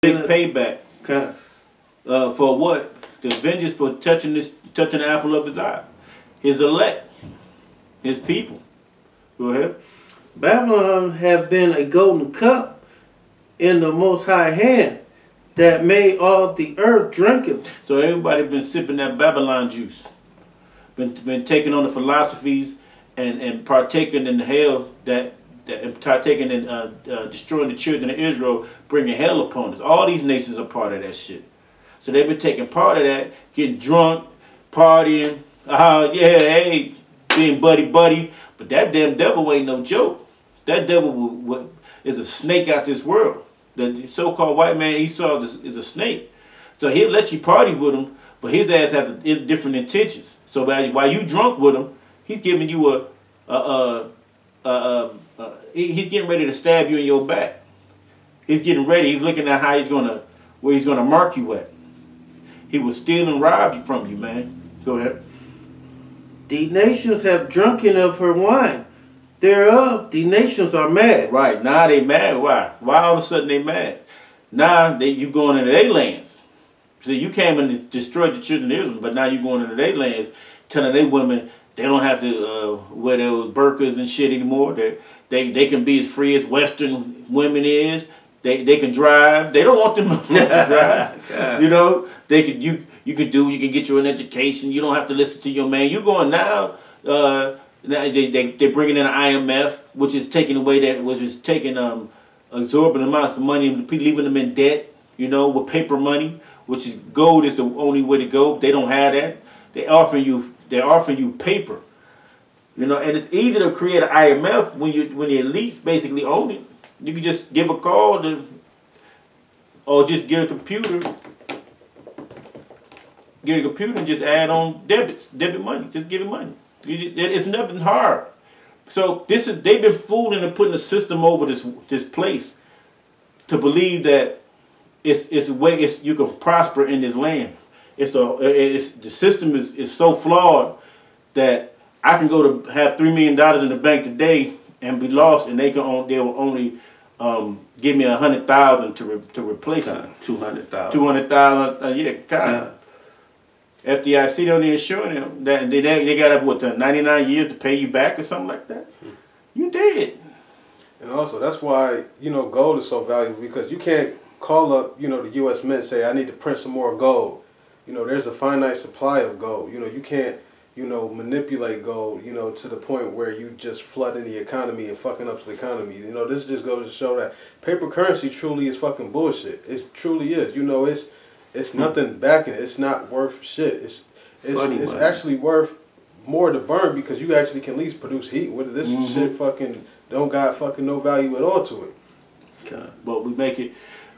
big payback. Okay. For what? The vengeance for touching the apple of his eye. His elect, his people. Go ahead. Babylon have been a golden cup in the Most High hand that made all the earth drinketh. So everybody been sipping that Babylon juice. Been taking on the philosophies and partaking in the hell that partaking in destroying the children of Israel, bringing hell upon us. All these nations are part of that shit. So they've been taking part of that, getting drunk, partying, yeah, hey, being buddy. But that damn devil ain't no joke. That devil is a snake out this world. The so-called white man Esau is a snake. So he'll let you party with him, but his ass has different intentions. So while you drunk with him, he's giving you he's getting ready to stab you in your back. He's getting ready. He's looking at where he's gonna mark you at. He will steal and rob you from you, man. Go ahead. The nations have drunken of her wine. Thereof, the nations are mad. Right. Now they mad. Why? Why all of a sudden they mad? Now you going into their lands. See, you came and destroyed the children of Israel, but now you going into their lands, telling their women they don't have to wear those burqas and shit anymore. They can be as free as Western women is. They can drive. They don't want them to drive. You know, you can get you an education. You don't have to listen to your man. You going now. Now they're bringing in an IMF, which is taking absorbent amounts of money and leaving them in debt. You know, with paper money, which is gold is the only way to go. They don't have that. They're offering you paper. You know, and it's easy to create an IMF when the elites basically own it. You can just give a call or just get a computer. Get a computer and just add on debit money. Just give it money. It's nothing hard. So they've been fooling and putting a system over this place to believe that it's a way you can prosper in this land. The system is so flawed that I can go to have $3 million in the bank today and be lost, and they will only give me $100,000 to replace it. 200,000. 200,000. Yeah, God. FDIC don't even insure them that they got what 99 years to pay you back or something like that. You did. And also that's why gold is so valuable, because you can't call up the U.S. Mint and say I need to print some more gold. There's a finite supply of gold. You can't manipulate gold to the point where you just flooding the economy and fucking up the economy. This just goes to show that paper currency truly is fucking bullshit. It truly is. It's nothing backing it. It's not worth shit. It's actually worth more to burn, because you actually can at least produce heat. With this shit fucking don't got fucking no value at all to it. God. But we make it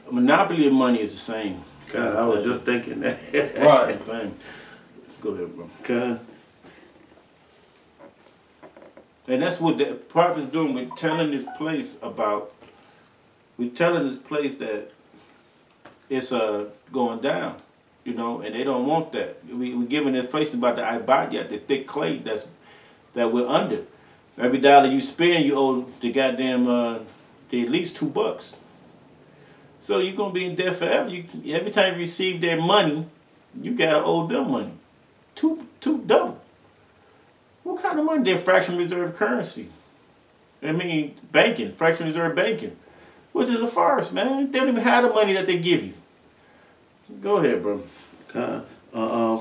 a monopoly of money is the same. God, I was just thinking that. Right. Go ahead, bro. God. And that's what the prophet's doing. We're telling this place that it's going down, and they don't want that. We're giving information about the ibadiyat, the thick clay that we're under. Every dollar you spend, you owe the goddamn at least $2. So you're gonna be in debt forever. Every time you receive their money, you gotta owe them money. Two double. What kind of money? They're fractional reserve currency. I mean, banking, fractional reserve banking, which is a farce, man. They don't even have the money that they give you. Go ahead, bro.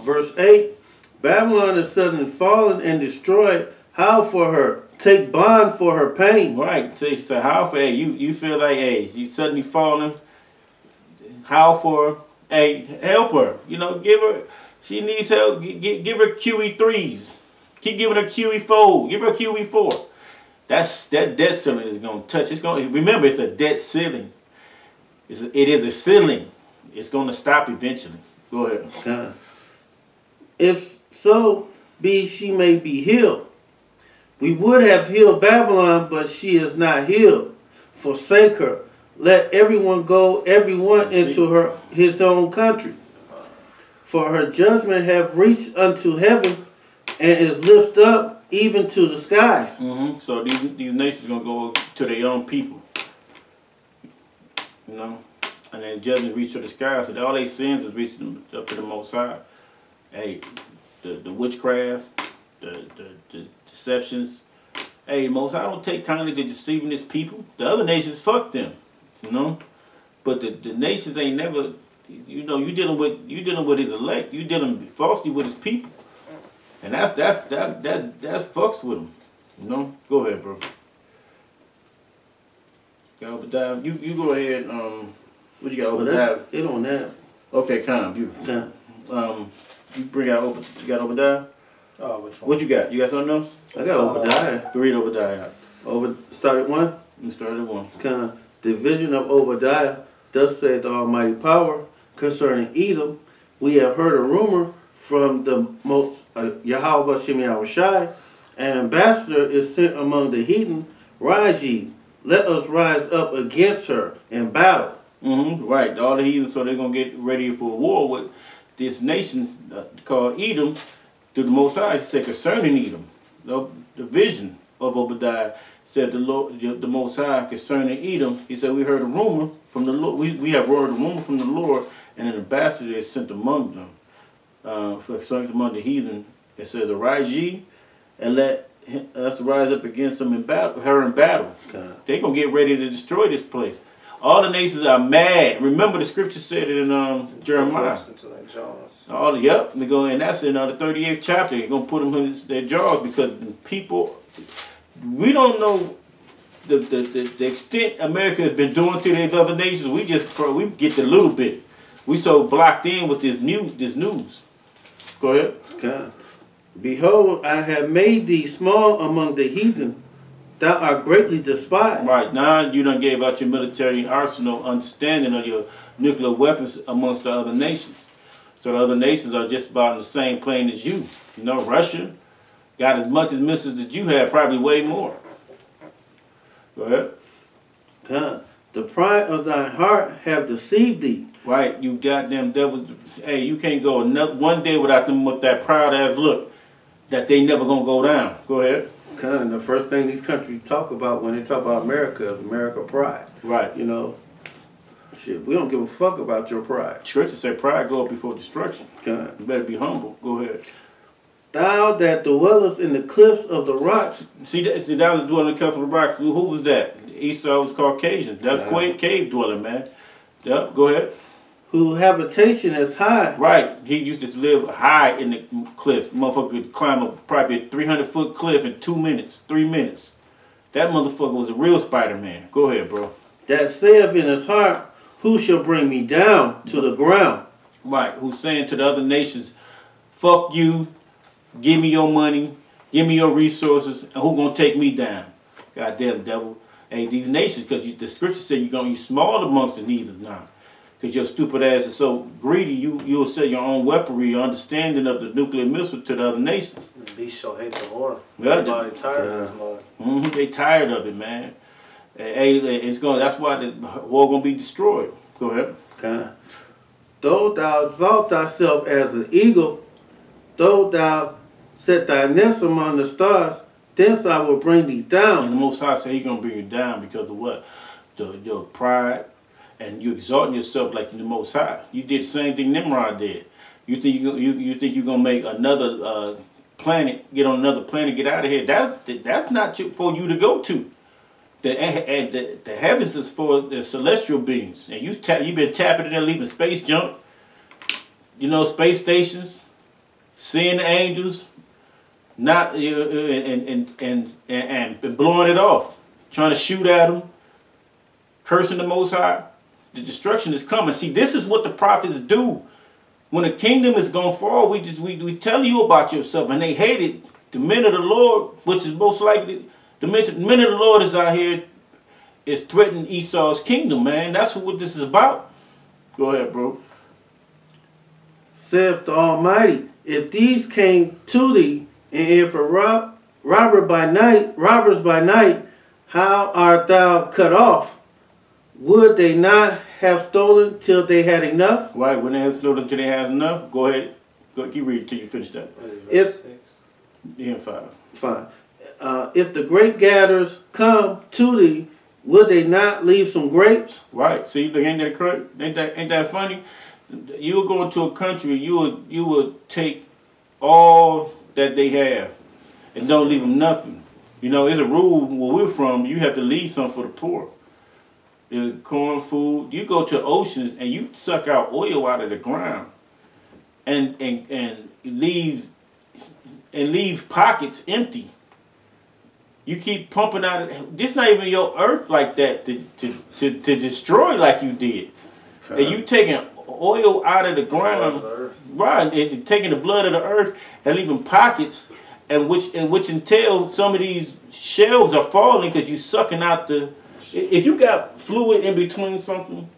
Verse 8, Babylon is suddenly fallen and destroyed. How for her? Take bond for her pain. Right. So how for, hey, you feel like, hey, you suddenly falling. How for, hey, help her. Give her, she needs help. Give her QE3s. Keep giving her QE4. Give her QE4. That debt ceiling is going to touch. Remember, it's a debt ceiling. It is a ceiling. It's going to stop eventually. Go ahead. If so be she may be healed. We would have healed Babylon, but she is not healed. Forsake her. Let everyone go, everyone into his own country. For her judgment have reached unto heaven, and is lifted up even to the skies. So these nations are going to go to their own people. And then judgment reached to the sky. So all their sins is reaching up to the Most High. Hey, the witchcraft, the deceptions. Hey, Most High don't take kindly to deceiving his people. The other nations, fuck them, you know. But the nations ain't never, you know, you dealing with his elect. You dealing falsely with his people, and that fucks with him, you know. Go ahead, bro. Got Obadiah. You go ahead. What you got, Obadiah? It on that. Okay, calm, beautiful. You bring out you got Obadiah. Oh, which one? What you got? You got something else? I got Obadiah. Read Obadiah. Start at 1. You started 1. The vision of Obadiah. Thus said the Almighty Power concerning Edom. We have heard a rumor from the most Yahweh Shem Yahushai. An ambassador is sent among the heathen. Rise ye, let us rise up against her in battle. Right, all the heathens, so they're going to get ready for a war with this nation called Edom. To the Most High, he said concerning Edom, the vision of Obadiah said the Lord, the Most High concerning Edom. He said we heard a rumor from the Lord. We have heard a rumor from the Lord, and an ambassador is sent among them, concerning among the heathen. It says, "Arise ye, and let us rise up against them in battle. Her in battle. They're gonna get ready to destroy this place. All the nations are mad. Remember, the scripture said it in Jeremiah. Yep, they go, and that's in the 38th chapter. You're gonna put them in their jaws because people, we don't know the extent America has been doing to these other nations. We get a little bit. We so blocked in with this news. Go ahead. God. Behold, I have made thee small among the heathen. Thou art greatly despised. Right, now you done gave out your military arsenal understanding of your nuclear weapons amongst the other nations. So the other nations are just about on the same plane as you. You know, Russia got as much as missiles that you have, probably way more. Go ahead. God, the pride of thy heart have deceived thee. Right, you goddamn devils. Hey, you can't go one day without them with that proud ass look that they never gonna go down. Go ahead. God, the first thing these countries talk about when they talk about America is America pride. Right. You know, shit, we don't give a fuck about your pride. Scripture say pride go up before destruction. God. You better be humble. Go ahead. Thou that dwellest in the cliffs of the rocks. See that was dwelling in the cliffs of the rocks. Who was that? Esau was Caucasian. That's cave dwelling, man. Yep, go ahead. Whose habitation is high. Right. He used to live high in the cliff. Motherfucker could climb up probably a 300-foot cliff in 2 minutes, 3 minutes. That motherfucker was a real Spider-Man. Go ahead, bro. That saith in his heart, who shall bring me down to the ground? Right. Who's saying to the other nations, fuck you, give me your money, give me your resources, and who gonna take me down? Goddamn devil. Hey, these nations, because the scripture said you're small amongst the heathens now. Because your stupid ass is so greedy, you'll sell your own weaponry, your understanding of the nuclear missile to the other nations. The beast shall hate the war. Yeah, Everybody tired of this mud. They tired of it, man. Hey, that's why the war gonna be destroyed. Go ahead. God. Though thou exalt thyself as an eagle, though thou set thy nest among the stars, thence I will bring thee down. And the Most High said He's gonna bring you down because of what? Your pride. And you exalting yourself like you're the Most High. You did the same thing Nimrod did. You think you're gonna make another planet, get on another planet, get out of here? That's not for you to go to. The heavens is for the celestial beings, and you've been tapping in there, leaving space junk. You know, space stations, seeing the angels, not and blowing it off, trying to shoot at them, cursing the Most High. The destruction is coming. See, this is what the prophets do. When a kingdom is going to fall, we tell you about yourself, and they hate it. The men of the Lord, which is most likely, the men of the Lord is out here, is threatening Esau's kingdom, man. That's what this is about. Go ahead, bro. Saith the Almighty, if these came to thee, and for robbers by night, how art thou cut off? Would they not have stolen till they had enough? Right, when they have stolen till they had enough, go ahead. Keep reading till you finish that. If 5. Fine. If the great gatherers come to thee, Would they not leave some grapes? Right. See, look, ain't that funny? You would go into a country, you would take all that they have and don't leave them nothing. You know, it's a rule where we're from, you have to leave some for the poor. The corn, food. You go to oceans and you suck out oil out of the ground and leave pockets empty. You keep pumping out. This not even your earth like that to destroy like you did. Okay. And you taking oil out of the ground, right? And taking the blood of the earth and leaving pockets, and which entails some of these shells are falling because you sucking out the. If you got fluid in between something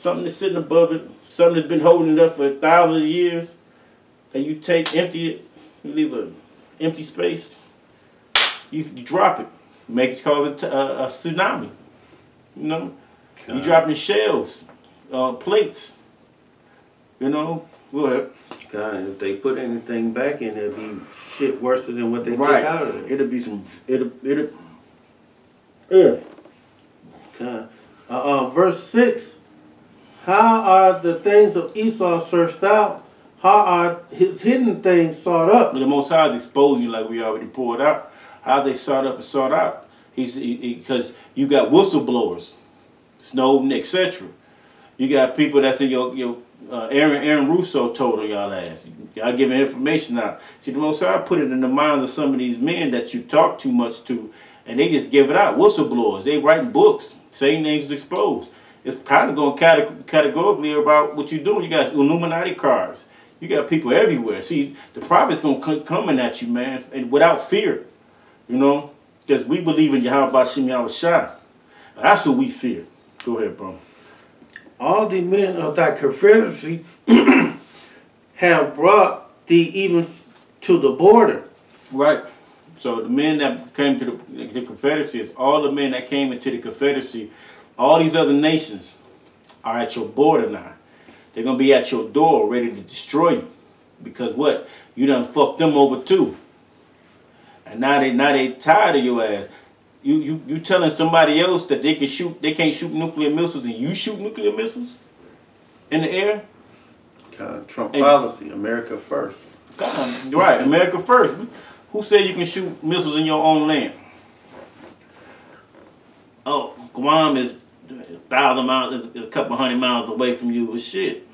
that's sitting above it, something that's been holding it up for 1,000 years, and you empty it, you leave an empty space. You drop it, cause it a tsunami. You know, God. You dropping shelves, plates. You know, go ahead. God, if they put anything back in, it'll be shit worse than what they took out of it. It'll be some. Yeah. God. Verse 6. How are the things of Esau searched out? How are his hidden things sought up? But the Most High is exposing you like we already poured out. How they sought up and sought out. Because you got whistleblowers, Snowden, etc. You got people that's in your Aaron Russo told on y'all ass. Y'all giving information out. See, the Most High put it in the minds of some of these men that you talk too much to, and they just give it out. Whistleblowers. They writing books. Saying names is exposed. It's kind of going categorically about what you're doing. You got Illuminati cards. You got people everywhere. See, the prophet's going to coming at you, man, and without fear. You know, because we believe in Yahweh Shem Yahushua. That's who we fear. Go ahead, bro. All the men of thy confederacy have brought thee even to the border. Right. So the men that came to the confederacy is all the men that came into the confederacy. All these other nations are at your border now. They're going to be at your door ready to destroy you. Because what? You done fucked them over too. And now they tired of your ass. You telling somebody else that they can't shoot nuclear missiles, and you shoot nuclear missiles in the air? Trump policy, America first. God, right, America first. Who said you can shoot missiles in your own land? Oh, Guam is 1,000 miles, is a couple hundred miles away from you. Well, shit,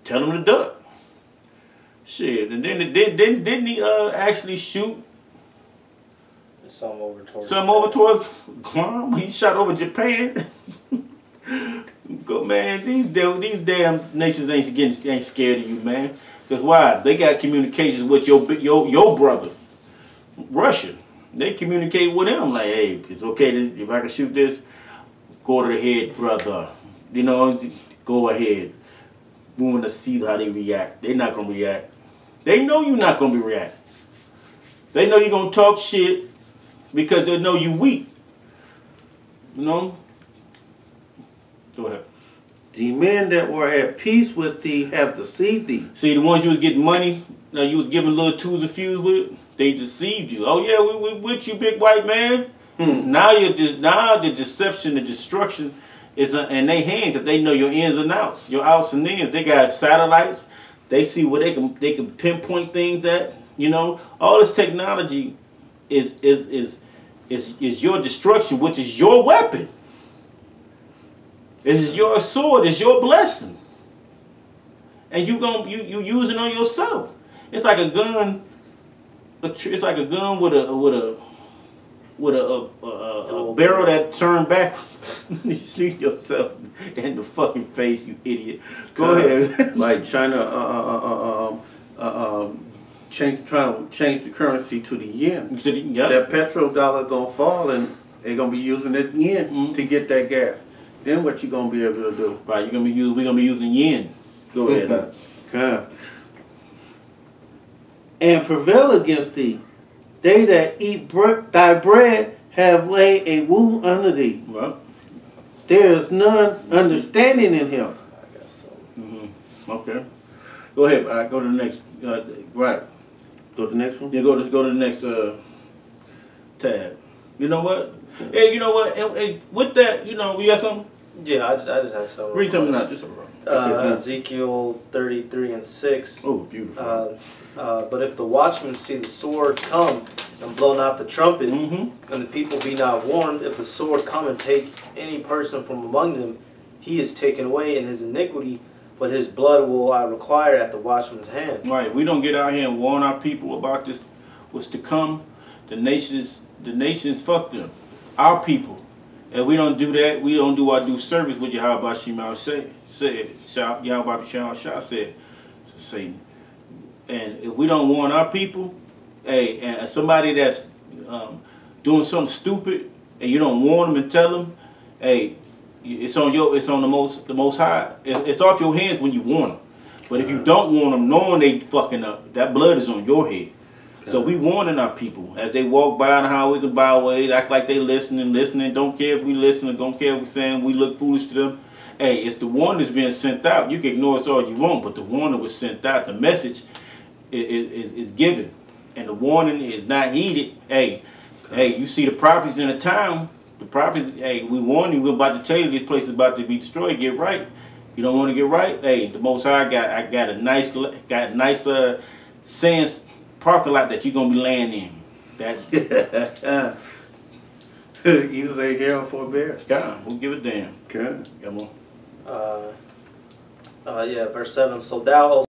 tell them to duck. Shit, and then didn't he actually shoot? Some over towards Guam. He shot over Japan. Go, man. These damn nations ain't scared of you, man. Cause why? They got communications with your brother, Russia. They communicate with him like, hey, it's okay if I can shoot this. Go to the head, brother. You know, go ahead. We want to see how they react. They're not gonna react. They know you're not gonna react. They know you're gonna talk shit. Because they know you weak. You know? Go ahead. The men that were at peace with thee have deceived thee. See, the ones you was getting money, now you was giving little twos and fews with, they deceived you. Oh yeah, we with you, big white man. Now the deception, the destruction is in their hands because they know your ins and outs, your outs and ins. They got satellites. They see where they can pinpoint things at. You know, all this technology is your destruction, which is your weapon. It is your sword, it's your blessing. And you use it on yourself. It's like a gun. It's like a gun with a barrel that turned back. You shoot yourself in the fucking face, you idiot. Go ahead. Like China trying to change the currency to the yen. Yep. That petrodollar gonna fall, and they're gonna be using that yen to get that gas. Then what you gonna be able to do? Right, we're gonna be using yen. Go ahead. Okay. And prevail against thee. They that eat thy bread have laid a wound under thee. Well, there is none understanding in him. I guess so. Okay. Go ahead. All right, go to the next. Right. Go to the next one? Yeah, go to the next tab. You know what? Hey, you know what? And with that, you know, we got something. Yeah, I just had some. Read something out, just Ezekiel 33:6. Oh, beautiful. But if the watchmen see the sword come and blow not the trumpet, Mm-hmm. and the people be not warned, if the sword come and take any person from among them, he is taken away in his iniquity, but his blood will I require at the watchman's hand. Right. We don't get out here and warn our people about this, what's to come. The nations fuck them. Our people. And we don't do that. We don't do our due service with Yahweh Shema said. Yahweh Shema said. Satan. And if we don't warn our people, hey, and somebody that's doing something stupid, and you don't warn them and tell them, hey, it's on the most high. It's off your hands when you warn them. But if you don't warn them, knowing they fucking up, that blood is on your head. So we warning our people as they walk by the highways and byways, act like they listening, don't care if we listen, don't care if we saying we look foolish to them. Hey, it's the warning that's being sent out. You can ignore us all you want, but the warning was sent out. The message is given, and the warning is not heeded. Hey, you see the prophets in the town. The prophets, hey, we warn you. We're about to tell you this place is about to be destroyed. Get right. You don't want to get right. Hey, the Most High got a nice sands parking lot that you're gonna be laying in. That Either they here or forbear. God, we'll give a damn. Okay. Come on. Yeah, verse 7. So thou, O